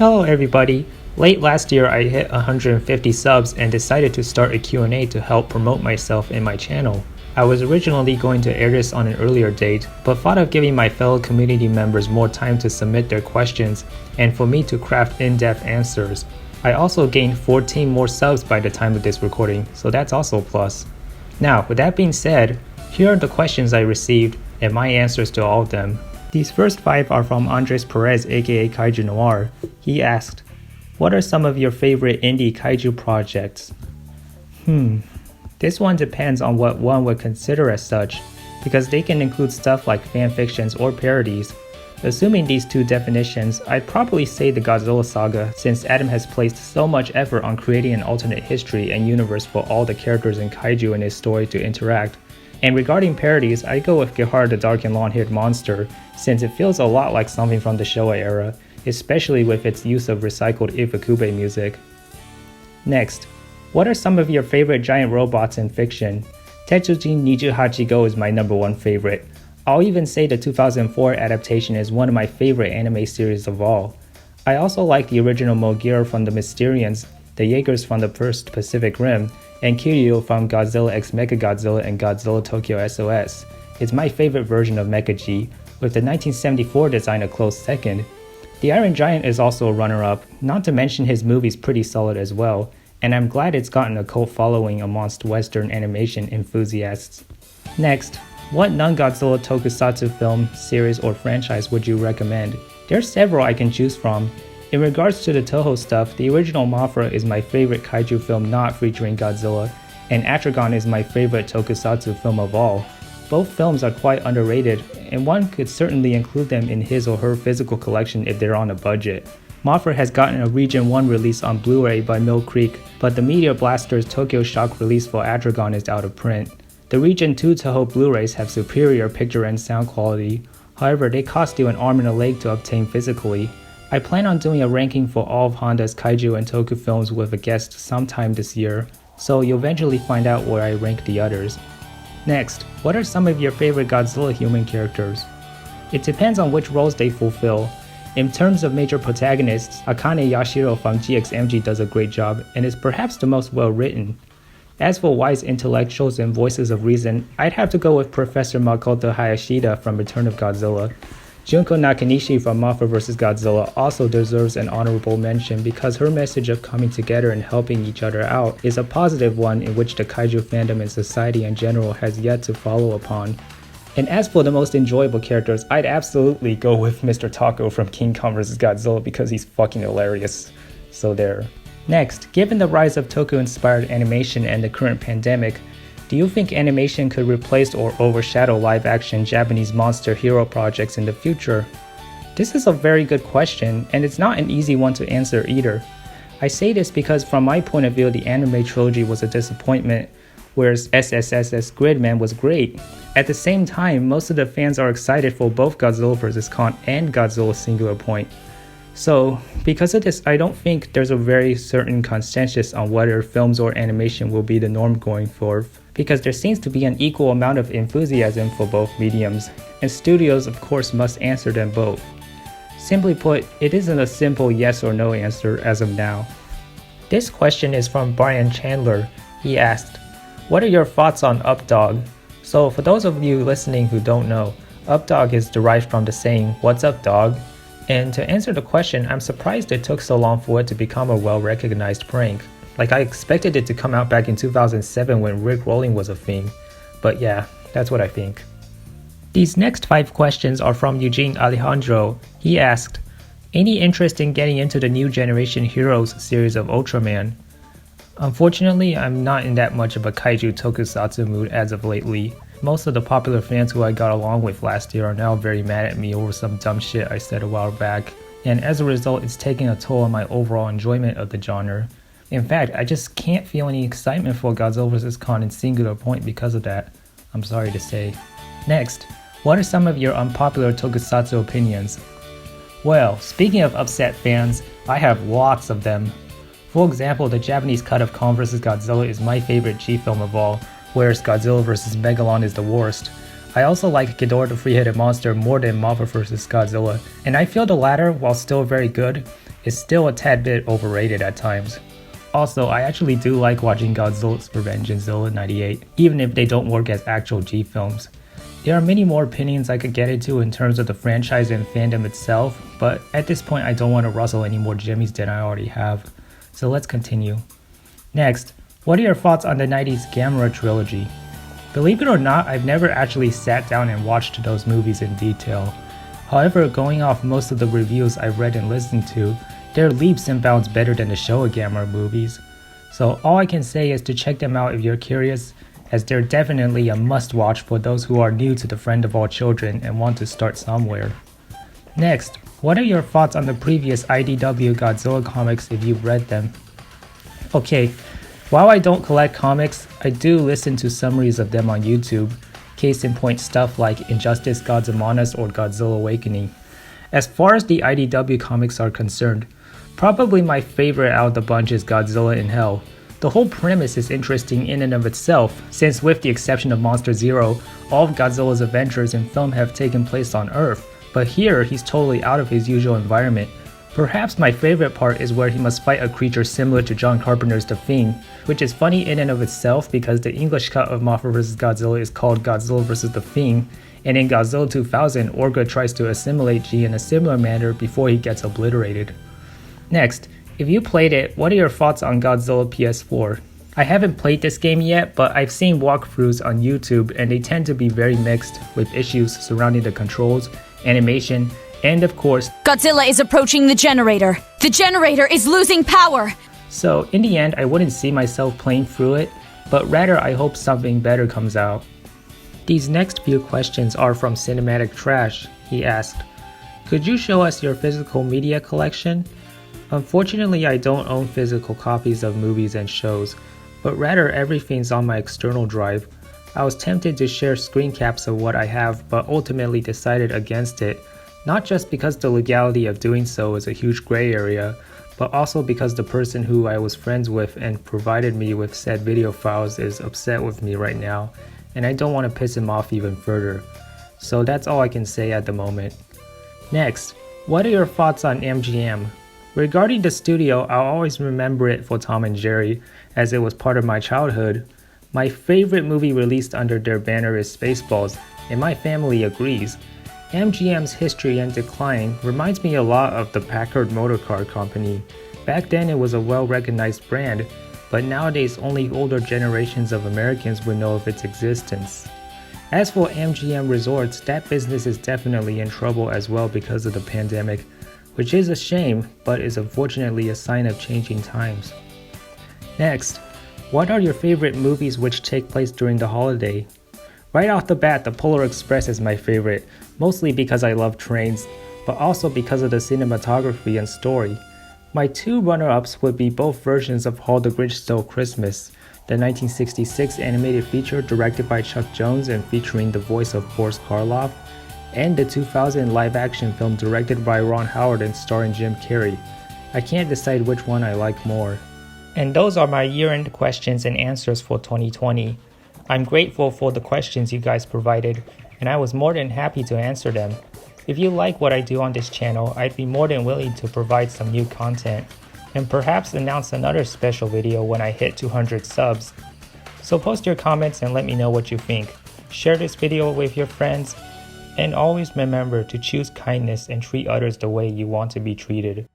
Hello everybody! Late last year I hit 150 subs and decided to start a Q&A to help promote myself and my channel. I was originally going to air this on an earlier date, but thought of giving my fellow community members more time to submit their questions and for me to craft in-depth answers. I also gained 14 more subs by the time of this recording, so that's also a plus. Now, with that being said, here are the questions I received and my answers to all of them. These first 5 are from Andres Perez aka Kaiju Noir. He asked, what are some of your favorite indie kaiju projects? This one depends on what one would consider as such, because they can include stuff like fanfictions or parodies. Assuming these two definitions, I'd probably say the Godzilla saga, since Adam has placed so much effort on creating an alternate history and universe for all the characters in kaiju in his story to interact. And regarding parodies, I go with Gehara the Dark and Long-Haired Monster, since it feels a lot like something from the Showa era, especially with its use of recycled Ifukube music. Next, what are some of your favorite giant robots in fiction? Tetsujin Niju Go is my number one favorite. I'll even say the 2004 adaptation is one of my favorite anime series of all. I also like the original Mogira from the Mysterians, the Jaegers from the first Pacific Rim, and Kiryu from Godzilla x Mechagodzilla and Godzilla Tokyo SOS. It's my favorite version of Mecha-G, with the 1974 design a close second. The Iron Giant is also a runner-up, not to mention his movie's pretty solid as well, and I'm glad it's gotten a cult following amongst Western animation enthusiasts. Next, what non-Godzilla tokusatsu film, series, or franchise would you recommend? There's several I can choose from. In regards to the Toho stuff, the original Mothra is my favorite kaiju film not featuring Godzilla, and Atragon is my favorite tokusatsu film of all. Both films are quite underrated, and one could certainly include them in his or her physical collection if they're on a budget. Mothra has gotten a Region 1 release on Blu-ray by Mill Creek, but the Meteor Blaster's Tokyo Shock release for Atragon is out of print. The Region 2 Toho Blu-rays have superior picture and sound quality, however they cost you an arm and a leg to obtain physically. I plan on doing a ranking for all of Honda's kaiju and toku films with a guest sometime this year, so you'll eventually find out where I rank the others. Next, what are some of your favorite Godzilla human characters? It depends on which roles they fulfill. In terms of major protagonists, Akane Yashiro from GXMG does a great job and is perhaps the most well written. As for wise intellectuals and voices of reason, I'd have to go with Professor Makoto Hayashida from Return of Godzilla. Junko Nakanishi from Mothra vs. Godzilla also deserves an honorable mention because her message of coming together and helping each other out is a positive one in which the kaiju fandom and society in general has yet to follow upon. And as for the most enjoyable characters, I'd absolutely go with Mr. Taco from King Kong vs. Godzilla because he's fucking hilarious. So there. Next, given the rise of Toku-inspired animation and the current pandemic, do you think animation could replace or overshadow live-action Japanese monster hero projects in the future? This is a very good question, and it's not an easy one to answer either. I say this because from my point of view, the anime trilogy was a disappointment, whereas SSSS Gridman was great. At the same time, most of the fans are excited for both Godzilla vs. Kong and Godzilla Singular Point. So, because of this, I don't think there's a very certain consensus on whether films or animation will be the norm going forward, because there seems to be an equal amount of enthusiasm for both mediums, and studios of course must answer them both. Simply put, it isn't a simple yes or no answer as of now. This question is from Brian Chandler. He asked, what are your thoughts on Updog? So for those of you listening who don't know, Updog is derived from the saying, what's up dog? And to answer the question, I'm surprised it took so long for it to become a well-recognized prank. Like I expected it to come out back in 2007 when Rick Rolling was a thing. But yeah, that's what I think. These next 5 questions are from Eugene Alejandro. He asked, any interest in getting into the New Generation Heroes series of Ultraman? Unfortunately, I'm not in that much of a kaiju tokusatsu mood as of lately. Most of the popular fans who I got along with last year are now very mad at me over some dumb shit I said a while back, and as a result it's taking a toll on my overall enjoyment of the genre. In fact, I just can't feel any excitement for Godzilla vs. Kong and Singular Point because of that, I'm sorry to say. Next, what are some of your unpopular tokusatsu opinions? Well, speaking of upset fans, I have lots of them. For example, the Japanese cut of Kong vs. Godzilla is my favorite G film of all, whereas Godzilla vs. Megalon is the worst. I also like Ghidorah the Three-Headed Monster more than Marvel vs. Godzilla, and I feel the latter, while still very good, is still a tad bit overrated at times. Also, I actually do like watching Godzilla's Revenge and Zilla 98, even if they don't work as actual G films. There are many more opinions I could get into in terms of the franchise and fandom itself, but at this point I don't want to rustle any more jimmies than I already have. So let's continue. Next, what are your thoughts on the 90s Gamera trilogy? Believe it or not, I've never actually sat down and watched those movies in detail. However, going off most of the reviews I've read and listened to, they're leaps and bounds better than the Showa Gamera movies. So all I can say is to check them out if you're curious, as they're definitely a must-watch for those who are new to the Friend of All Children and want to start somewhere. Next, what are your thoughts on the previous IDW Godzilla comics if you've read them? Okay, while I don't collect comics, I do listen to summaries of them on YouTube, case in point stuff like Injustice Gods Among Us or Godzilla Awakening. As far as the IDW comics are concerned, probably my favorite out of the bunch is Godzilla in Hell. The whole premise is interesting in and of itself, since with the exception of Monster Zero, all of Godzilla's adventures in film have taken place on Earth, but here he's totally out of his usual environment. Perhaps my favorite part is where he must fight a creature similar to John Carpenter's The Thing, which is funny in and of itself because the English cut of Mothra vs. Godzilla is called Godzilla vs. The Thing, and in Godzilla 2000, Orga tries to assimilate G in a similar manner before he gets obliterated. Next, if you played it, what are your thoughts on Godzilla PS4? I haven't played this game yet, but I've seen walkthroughs on YouTube and they tend to be very mixed, with issues surrounding the controls, animation, and of course, Godzilla is approaching the generator. The generator is losing power. So in the end, I wouldn't see myself playing through it, but rather I hope something better comes out. These next few questions are from Cinematic Trash. He asked, could you show us your physical media collection? Unfortunately, I don't own physical copies of movies and shows, but rather everything's on my external drive. I was tempted to share screen caps of what I have, but ultimately decided against it, not just because the legality of doing so is a huge gray area, but also because the person who I was friends with and provided me with said video files is upset with me right now, and I don't want to piss him off even further. So that's all I can say at the moment. Next, what are your thoughts on MGM? Regarding the studio, I'll always remember it for Tom and Jerry, as it was part of my childhood. My favorite movie released under their banner is Spaceballs, and my family agrees. MGM's history and decline reminds me a lot of the Packard Motor Car Company. Back then it was a well-recognized brand, but nowadays only older generations of Americans would know of its existence. As for MGM Resorts, that business is definitely in trouble as well because of the pandemic, which is a shame, but is unfortunately a sign of changing times. Next, what are your favorite movies which take place during the holiday? Right off the bat, The Polar Express is my favorite, mostly because I love trains, but also because of the cinematography and story. My two runner-ups would be both versions of How the Grinch Stole Christmas, the 1966 animated feature directed by Chuck Jones and featuring the voice of Boris Karloff, and the 2000 live-action film directed by Ron Howard and starring Jim Carrey. I can't decide which one I like more. And those are my year-end questions and answers for 2020. I'm grateful for the questions you guys provided, and I was more than happy to answer them. If you like what I do on this channel, I'd be more than willing to provide some new content, and perhaps announce another special video when I hit 200 subs. So post your comments and let me know what you think. Share this video with your friends, and always remember to choose kindness and treat others the way you want to be treated.